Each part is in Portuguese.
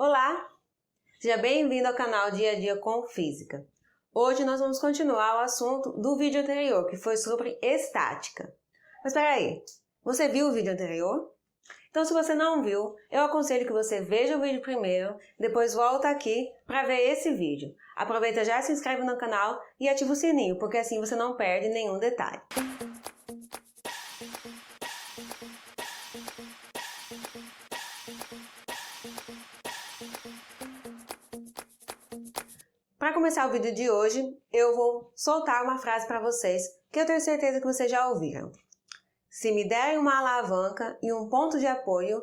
Olá! Seja bem-vindo ao canal Dia a Dia com Física. Hoje nós vamos continuar o assunto do vídeo anterior, que foi sobre estática. Mas espera aí, você viu o vídeo anterior? Então, se você não viu, eu aconselho que você veja o vídeo primeiro, depois volta aqui para ver esse vídeo. Aproveita, já se inscreve no canal e ativa o sininho, porque assim você não perde nenhum detalhe. Para começar o vídeo de hoje, eu vou soltar uma frase para vocês que eu tenho certeza que vocês já ouviram. Se me derem uma alavanca e um ponto de apoio,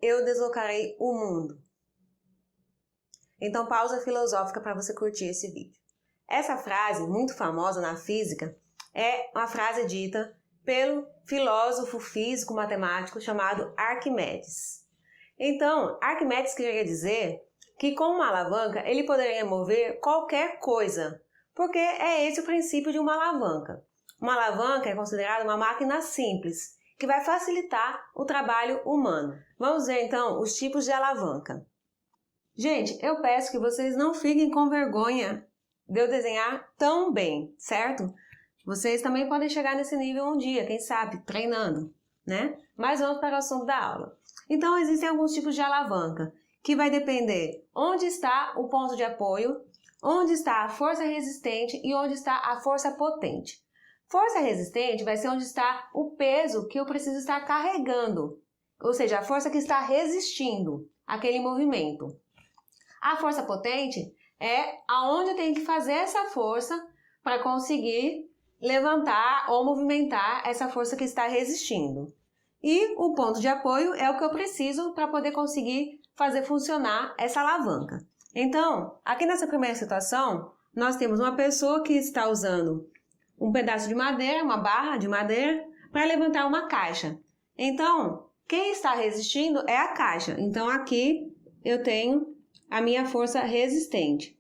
eu deslocarei o mundo. Então, pausa filosófica para você curtir esse vídeo. Essa frase, muito famosa na física, é uma frase dita pelo filósofo físico matemático chamado Arquimedes. Então, Arquimedes queria dizer que com uma alavanca ele poderia mover qualquer coisa, porque é esse o princípio de uma alavanca. Uma alavanca é considerada uma máquina simples, que vai facilitar o trabalho humano. Vamos ver então os tipos de alavanca. Gente, eu peço que vocês não fiquem com vergonha de eu desenhar tão bem, certo? Vocês também podem chegar nesse nível um dia, quem sabe, treinando, né? Mas vamos para o assunto da aula. Então, existem alguns tipos de alavanca, que vai depender onde está o ponto de apoio, onde está a força resistente e onde está a força potente. Força resistente vai ser onde está o peso que eu preciso estar carregando, ou seja, a força que está resistindo àquele movimento. A força potente é aonde eu tenho que fazer essa força para conseguir levantar ou movimentar essa força que está resistindo. E o ponto de apoio é o que eu preciso para poder conseguir fazer funcionar essa alavanca. Então, aqui nessa primeira situação, nós temos uma pessoa que está usando um pedaço de madeira, uma barra de madeira, para levantar uma caixa. Então, quem está resistindo é a caixa. Então, aqui eu tenho a minha força resistente.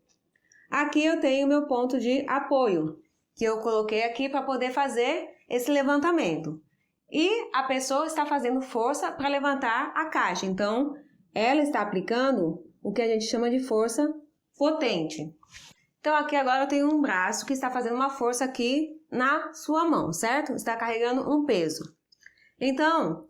Aqui eu tenho o meu ponto de apoio, que eu coloquei aqui para poder fazer esse levantamento. E a pessoa está fazendo força para levantar a caixa. Então, ela está aplicando o que a gente chama de força potente. Então, aqui agora eu tenho um braço que está fazendo uma força aqui na sua mão, certo? Está carregando um peso. Então,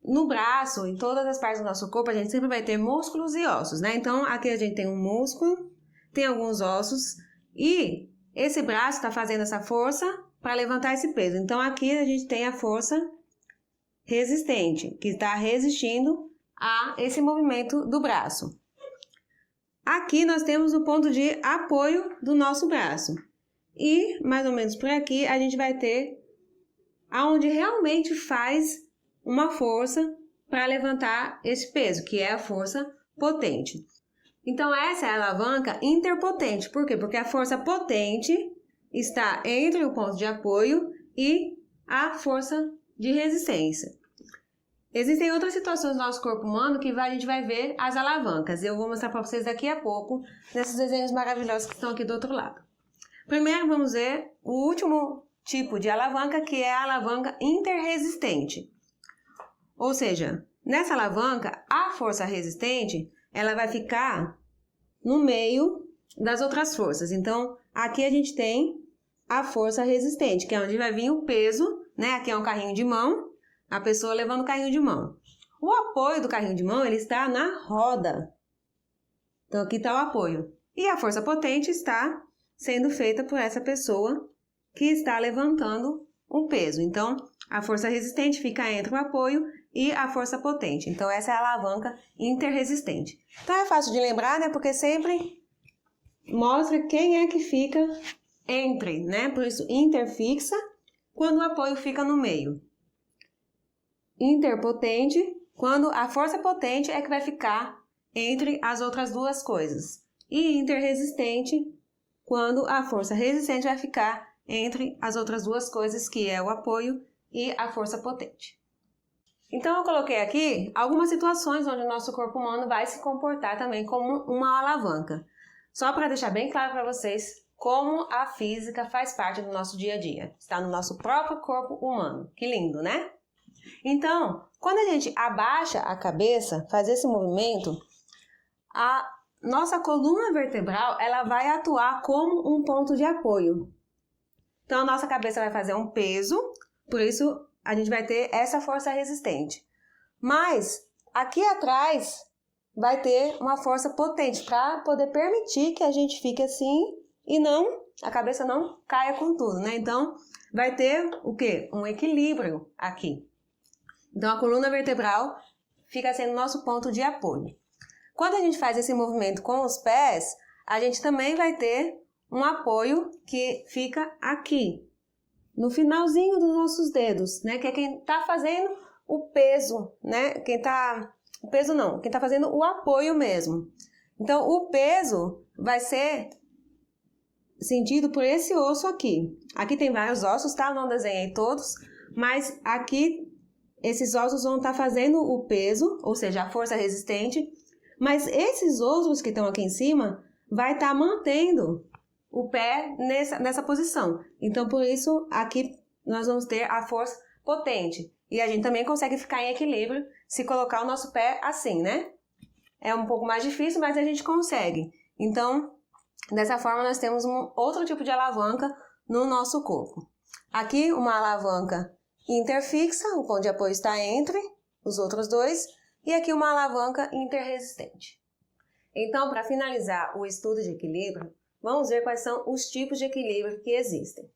no braço, em todas as partes do nosso corpo, a gente sempre vai ter músculos e ossos, né? Então, aqui a gente tem um músculo, tem alguns ossos e esse braço está fazendo essa força para levantar esse peso. Então, aqui a gente tem a força resistente, que está resistindo a esse movimento do braço. Aqui nós temos o ponto de apoio do nosso braço. E, mais ou menos por aqui, a gente vai ter aonde realmente faz uma força para levantar esse peso, que é a força potente. Então, essa é a alavanca interpotente. Por quê? Porque a força potente está entre o ponto de apoio e a força de resistência. Existem outras situações do nosso corpo humano que a gente vai ver as alavancas. Eu vou mostrar para vocês daqui a pouco, nesses desenhos maravilhosos que estão aqui do outro lado. Primeiro vamos ver o último tipo de alavanca, que é a alavanca interresistente. Ou seja, nessa alavanca, a força resistente, ela vai ficar no meio das outras forças. Então, aqui a gente tem a força resistente, que é onde vai vir o peso, né? Aqui é um carrinho de mão. A pessoa levando o carrinho de mão. O apoio do carrinho de mão, ele está na roda. Então, aqui está o apoio. E a força potente está sendo feita por essa pessoa que está levantando um peso. Então, a força resistente fica entre o apoio e a força potente. Então, essa é a alavanca interresistente. Então, é fácil de lembrar, né? Porque sempre mostra quem é que fica entre, né? Por isso, interfixa, quando o apoio fica no meio. Interpotente, quando a força potente é que vai ficar entre as outras duas coisas. E interresistente, quando a força resistente vai ficar entre as outras duas coisas, que é o apoio e a força potente. Então, eu coloquei aqui algumas situações onde o nosso corpo humano vai se comportar também como uma alavanca. Só para deixar bem claro para vocês como a física faz parte do nosso dia a dia. Está no nosso próprio corpo humano. Que lindo, né? Então, quando a gente abaixa a cabeça, faz esse movimento, a nossa coluna vertebral ela vai atuar como um ponto de apoio. Então, a nossa cabeça vai fazer um peso, por isso a gente vai ter essa força resistente. Mas, aqui atrás, vai ter uma força potente para poder permitir que a gente fique assim e a cabeça não caia com tudo, né? Então, vai ter o quê? Um equilíbrio aqui. Então, a coluna vertebral fica sendo nosso ponto de apoio. Quando a gente faz esse movimento com os pés, a gente também vai ter um apoio que fica aqui, no finalzinho dos nossos dedos, né? Que é quem está fazendo o peso, né? Quem tá fazendo o apoio mesmo. Então, o peso vai ser sentido por esse osso aqui. Aqui tem vários ossos, tá? Eu não desenhei todos, mas aqui esses ossos vão estar fazendo o peso, ou seja, a força resistente, mas esses outros que estão aqui em cima vai estar mantendo o pé nessa posição. Então, por isso, aqui nós vamos ter a força potente. E a gente também consegue ficar em equilíbrio se colocar o nosso pé assim, né? É um pouco mais difícil, mas a gente consegue. Então, dessa forma, nós temos um outro tipo de alavanca no nosso corpo. Aqui, uma alavanca interfixa, o ponto de apoio está entre os outros dois. E aqui, uma alavanca interresistente. Então, para finalizar o estudo de equilíbrio, vamos ver quais são os tipos de equilíbrio que existem.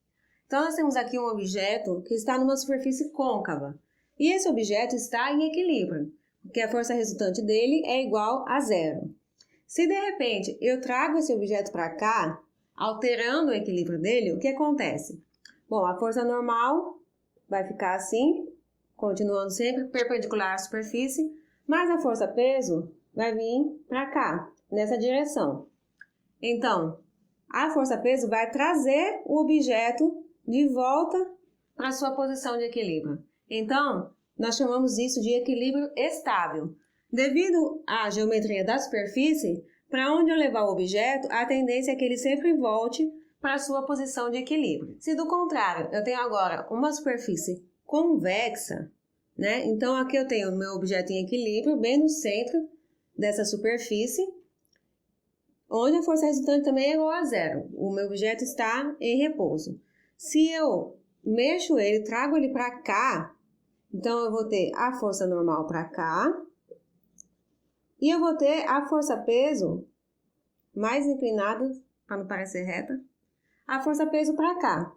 Então, nós temos aqui um objeto que está numa superfície côncava. E esse objeto está em equilíbrio, porque a força resultante dele é igual a zero. Se, de repente, eu trago esse objeto para cá, alterando o equilíbrio dele, o que acontece? Bom, a força normal vai ficar assim, continuando sempre perpendicular à superfície, mas a força-peso vai vir para cá, nessa direção. Então, a força-peso vai trazer o objeto de volta para a sua posição de equilíbrio. Então, nós chamamos isso de equilíbrio estável. Devido à geometria da superfície, para onde eu levar o objeto, a tendência é que ele sempre volte para a sua posição de equilíbrio. Se do contrário, eu tenho agora uma superfície convexa, né? Então, aqui eu tenho o meu objeto em equilíbrio, bem no centro dessa superfície, onde a força resultante também é igual a zero. O meu objeto está em repouso. Se eu mexo ele, trago ele para cá, então eu vou ter a força normal para cá e eu vou ter a força-peso mais inclinada, para não parecer reta, a força-peso para cá.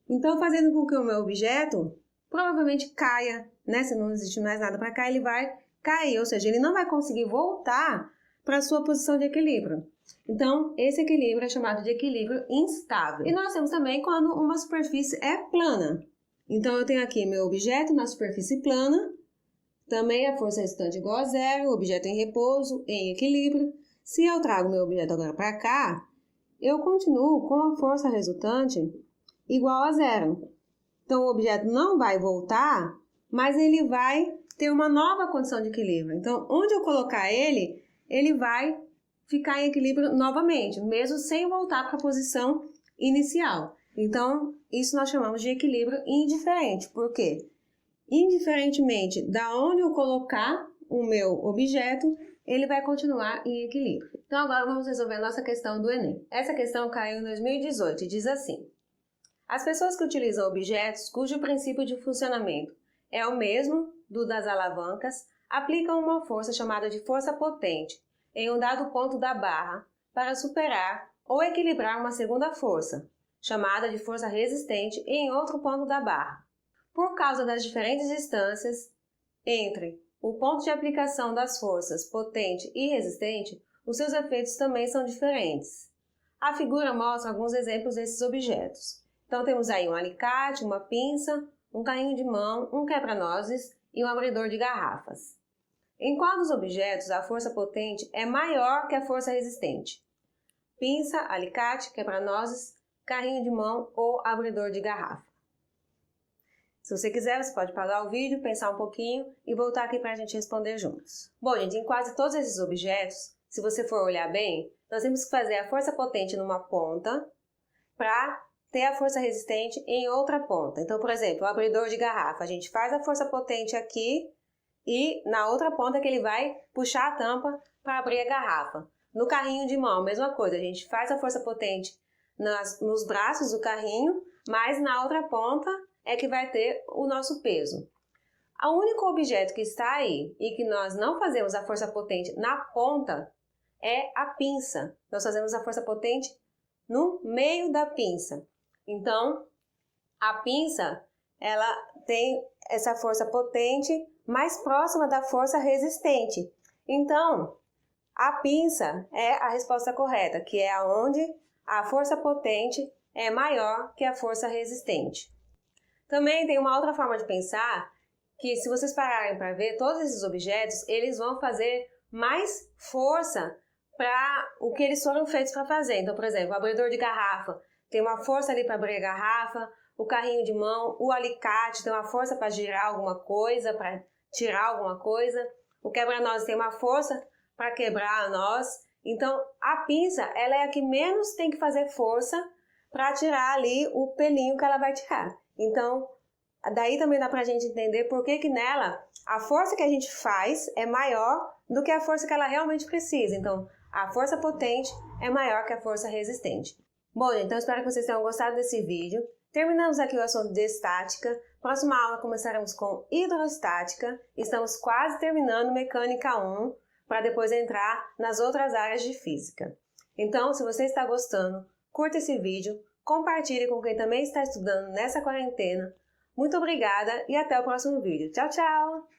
Então, fazendo com que o meu objeto provavelmente caia, né? Se não existe mais nada para cá, ele vai cair, ou seja, ele não vai conseguir voltar para a sua posição de equilíbrio. Então, esse equilíbrio é chamado de equilíbrio instável. E nós temos também quando uma superfície é plana. Então, eu tenho aqui meu objeto na superfície plana, também a força resultante igual a zero, o objeto em repouso, em equilíbrio. Se eu trago meu objeto agora para cá, eu continuo com a força resultante igual a zero. Então, o objeto não vai voltar, mas ele vai ter uma nova condição de equilíbrio. Então, onde eu colocar ele, ele vai ficar em equilíbrio novamente, mesmo sem voltar para a posição inicial. Então, isso nós chamamos de equilíbrio indiferente. Por quê? Indiferentemente da onde eu colocar o meu objeto, ele vai continuar em equilíbrio. Então, agora vamos resolver a nossa questão do Enem. Essa questão caiu em 2018 e diz assim: as pessoas que utilizam objetos cujo princípio de funcionamento é o mesmo do das alavancas, aplicam uma força chamada de força potente em um dado ponto da barra para superar ou equilibrar uma segunda força, chamada de força resistente em outro ponto da barra. Por causa das diferentes distâncias entre o ponto de aplicação das forças potente e resistente, os seus efeitos também são diferentes. A figura mostra alguns exemplos desses objetos. Então, temos aí um alicate, uma pinça, um carrinho de mão, um quebra-nozes e um abridor de garrafas. Em qual dos objetos a força potente é maior que a força resistente? Pinça, alicate, quebra-nozes, carrinho de mão ou abridor de garrafa. Se você quiser, você pode parar o vídeo, pensar um pouquinho e voltar aqui para a gente responder juntos. Bom, gente, em quase todos esses objetos, se você for olhar bem, nós temos que fazer a força potente numa ponta para ter a força resistente em outra ponta. Então, por exemplo, o abridor de garrafa, a gente faz a força potente aqui e na outra ponta que ele vai puxar a tampa para abrir a garrafa. No carrinho de mão, mesma coisa, a gente faz a força potente nos braços do carrinho, mas na outra ponta é que vai ter o nosso peso. O único objeto que está aí e que nós não fazemos a força potente na ponta é a pinça. Nós fazemos a força potente no meio da pinça. Então, a pinça, ela tem essa força potente mais próxima da força resistente. Então, a pinça é a resposta correta, que é onde a força potente é maior que a força resistente. Também tem uma outra forma de pensar, que se vocês pararem para ver, todos esses objetos, eles vão fazer mais força para o que eles foram feitos para fazer. Então, por exemplo, o abridor de garrafa tem uma força ali para abrir a garrafa, o carrinho de mão, o alicate tem uma força para girar alguma coisa, para tirar alguma coisa, o quebra-nozes tem uma força para quebrar a noz. Então, a pinça, ela é a que menos tem que fazer força para tirar ali o pelinho que ela vai tirar. Então, daí também dá pra gente entender por que nela a força que a gente faz é maior do que a força que ela realmente precisa. Então, a força potente é maior que a força resistente. Bom, então espero que vocês tenham gostado desse vídeo. Terminamos aqui o assunto de estática. Próxima aula começaremos com hidrostática. Estamos quase terminando mecânica 1, para depois entrar nas outras áreas de física. Então, se você está gostando, curta esse vídeo, compartilhe com quem também está estudando nessa quarentena. Muito obrigada e até o próximo vídeo. Tchau, tchau!